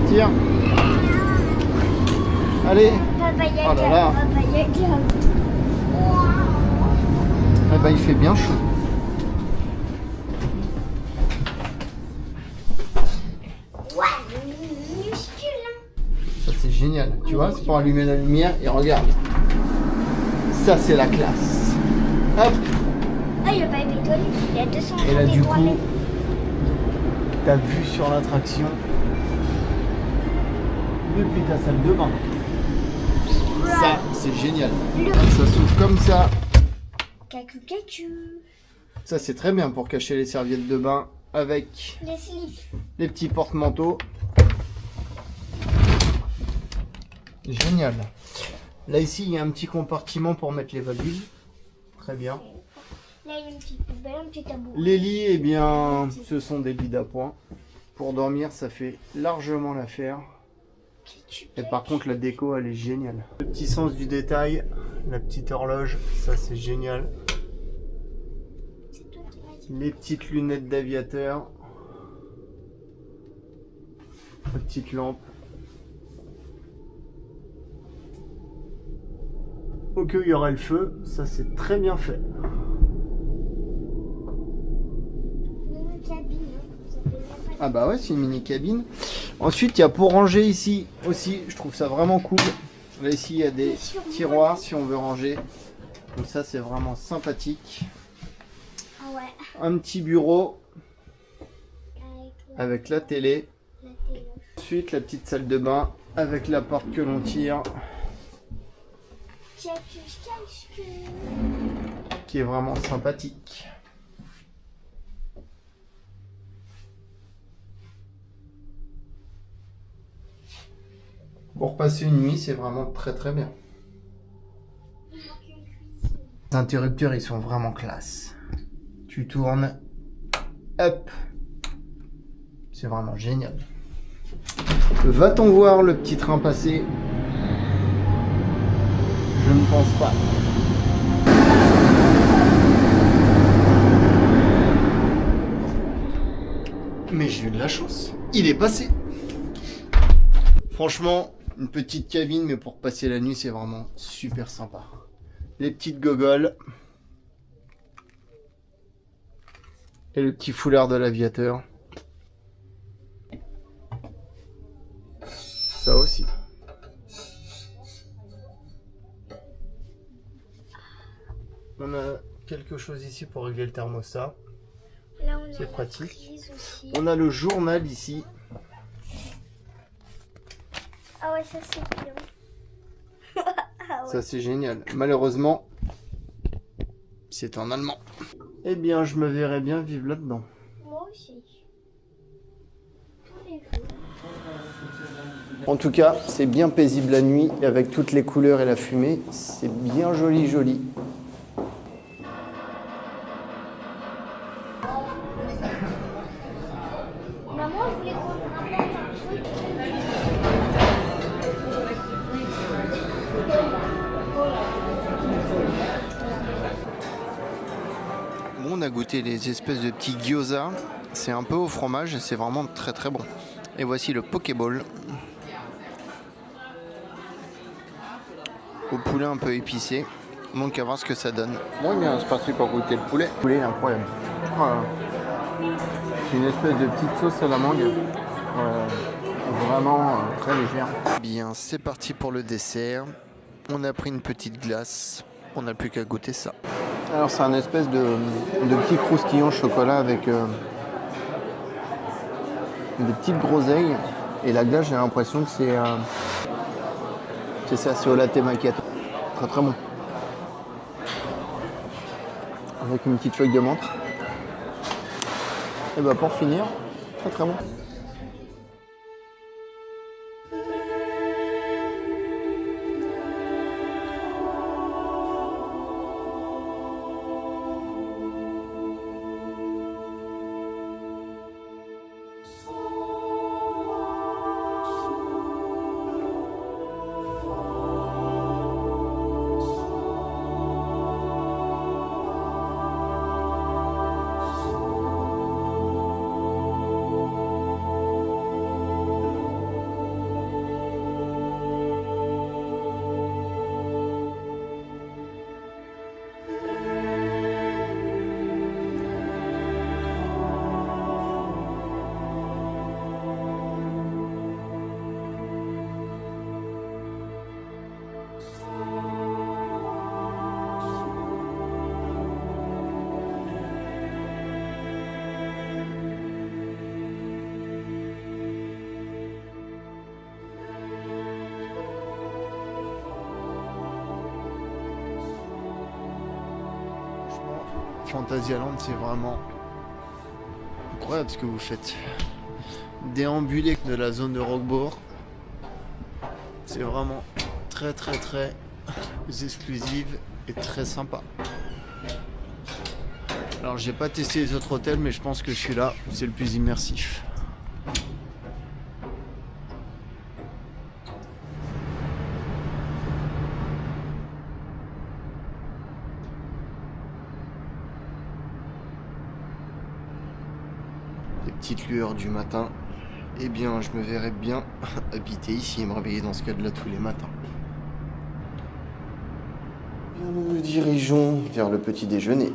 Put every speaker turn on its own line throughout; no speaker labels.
Tire. Allez.
Papa Yaga.
Oh là là.
Papa Yaga.
Eh ben, il fait bien chaud.
Ouais, minuscule.
Ça c'est génial. Tu vois, c'est pour allumer la lumière et regarde. Ça c'est la classe. Hop.
Ah, il a pas été étoilé. Il y a 200
Et là du coup, t'as vu sur l'attraction depuis ta salle de bain. Ça c'est génial. Ça s'ouvre comme ça.
Cacu cacu.
Ça c'est très bien pour cacher les serviettes de bain avec
Les slips.
les petits porte-manteaux. Génial. Là ici il y a un petit compartiment pour mettre les valises. Très bien.
Là, il y a une petite poubelle, un petit tabouret.
Les lits, eh bien, ce sont des lits d'appoint. Pour dormir, ça fait largement l'affaire. Et par contre, la déco, elle est géniale. Le petit sens du détail, la petite horloge, ça c'est génial.
C'est toi qui m'as dit.
Les petites lunettes d'aviateur. La petite lampe. Au cas où il y aura le feu, ça c'est très bien fait.
Une cabine, hein. Ça fait même pas.
Ah bah ouais, c'est une mini cabine. Ensuite, il y a pour ranger ici aussi, je trouve ça vraiment cool. Là ici, il y a des tiroirs si on veut ranger. Donc ça, c'est vraiment sympathique.
Ah ouais.
Un petit bureau
Avec
avec la télé.
la télé.
Ensuite, la petite salle de bain avec la porte que l'on tire, qui est vraiment sympathique. Pour passer une nuit, c'est vraiment très très bien. Les interrupteurs, ils sont vraiment classe. Tu tournes, hop, c'est vraiment génial. Va-t-on voir le petit train passer? Je ne pense pas. Mais j'ai eu de la chance. Il est passé. Franchement, une petite cabine, mais pour passer la nuit, c'est vraiment super sympa. Les petites gogoles. Et le petit foulard de l'aviateur. Ça aussi. On a quelque chose ici pour régler le thermostat.
Là, on a
C'est
la
pratique.
prise aussi.
On a le journal ici.
Ah ouais, ça c'est bien. Ah ouais.
Ça c'est génial. Malheureusement, c'est en allemand. Eh bien, je me verrais bien vivre là-dedans.
Moi aussi. Tous les jours.
En tout cas, c'est bien paisible la nuit et avec toutes les couleurs et la fumée, c'est bien joli joli.
Maman, je voulais qu'on rapporte un truc.
Bon, on a goûté les espèces de petits gyoza. C'est un peu au fromage et c'est vraiment très très bon. Et voici le Pokéball. Au poulet un peu épicé. Donc à voir ce que ça donne. Bon, bien, c'est parti pour goûter le poulet. Le poulet est incroyable. Voilà. C'est une espèce de petite sauce à la mangue. Vraiment très légère. Bien, c'est parti pour le dessert. On a pris une petite glace. On n'a plus qu'à goûter ça. Alors c'est un espèce de petit croustillant chocolat avec des petites groseilles. Et la glace, j'ai l'impression que c'est ça, c'est au latte macchiato. Très très bon. Avec une petite feuille de menthe. Et bah pour finir, très très bon. Fantasyland, c'est vraiment incroyable ce que vous faites. Déambuler de la zone de Roquebrune, c'est vraiment très exclusive et très sympa. Alors j'ai pas testé les autres hôtels, mais je pense que celui-là c'est le plus immersif. Les petites lueurs du matin, eh bien je me verrais bien habiter ici et me réveiller dans ce cadre-là tous les matins. Bien, nous nous dirigeons vers le petit déjeuner.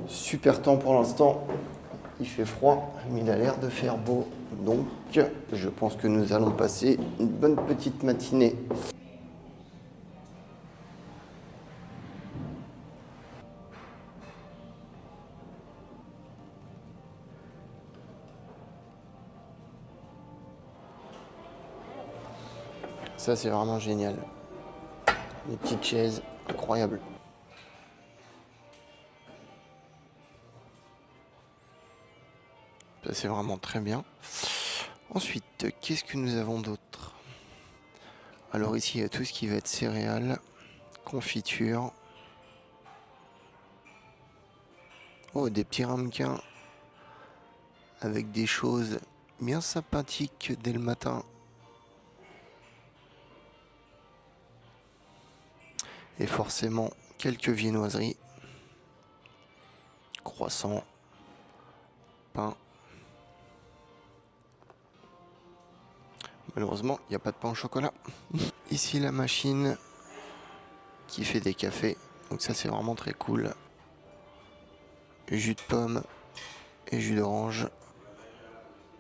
Super temps pour l'instant, il fait froid, mais il a l'air de faire beau. Donc je pense que nous allons passer une bonne petite matinée. Ça c'est vraiment génial. Les petites chaises, incroyables. Ça c'est vraiment très bien. Ensuite, qu'est-ce que nous avons d'autre? Alors ici, il y a tout ce qui va être céréales, confiture. Oh, des petits ramequins avec des choses bien sympathiques dès le matin. Et forcément, quelques viennoiseries. Croissants, pain. Malheureusement, il n'y a pas de pain au chocolat. Ici, la machine qui fait des cafés. Donc ça, c'est vraiment très cool. Jus de pomme et jus d'orange.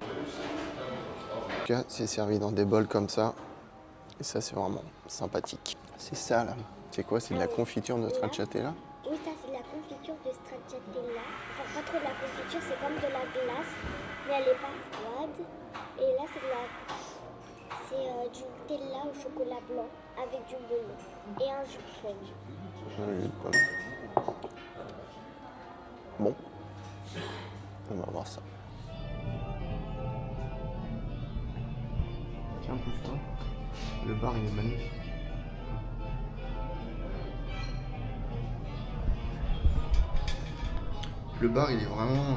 En tout cas, c'est servi dans des bols comme ça. Et ça, c'est vraiment sympathique. C'est ça, là. C'est quoi? C'est de la confiture de stracciatella?
Oui, ça c'est de la confiture de stracciatella. Enfin, pas trop de la confiture, c'est comme de la glace, mais elle est pas froide. Et là, c'est du Nutella au chocolat blanc avec du melon et un jus de pomme.
Un jus de pomme. Bon, on va voir ça. Tiens, pousse-toi. Le bar, il est magnifique. Le bar, il est vraiment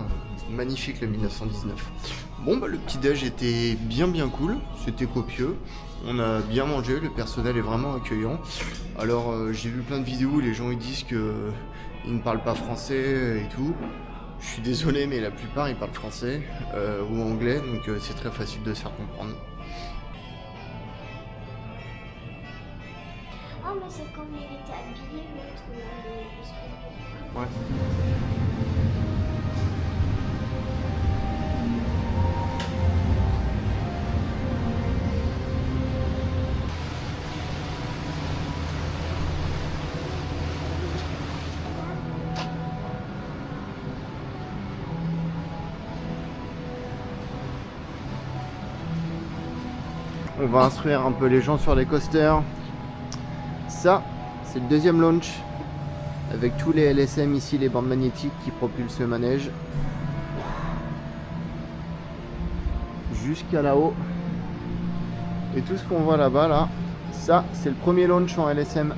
magnifique, le 1919. Bon, bah, le petit-déj était bien cool. C'était copieux. On a bien mangé. Le personnel est vraiment accueillant. Alors, j'ai vu plein de vidéos où les gens ils disent qu'ils ne parlent pas français et tout. Je suis désolé, mais la plupart, ils parlent français ou anglais. Donc, c'est très facile de se faire comprendre.
Ah, mais c'est comme il était habillé, l'autre, là,
Ouais. On va instruire un peu les gens sur les coasters. Ça, c'est le deuxième launch avec tous les LSM ici, les bandes magnétiques qui propulsent le manège jusqu'à là-haut. Et tout ce qu'on voit là-bas, là, ça, c'est le premier launch en LSM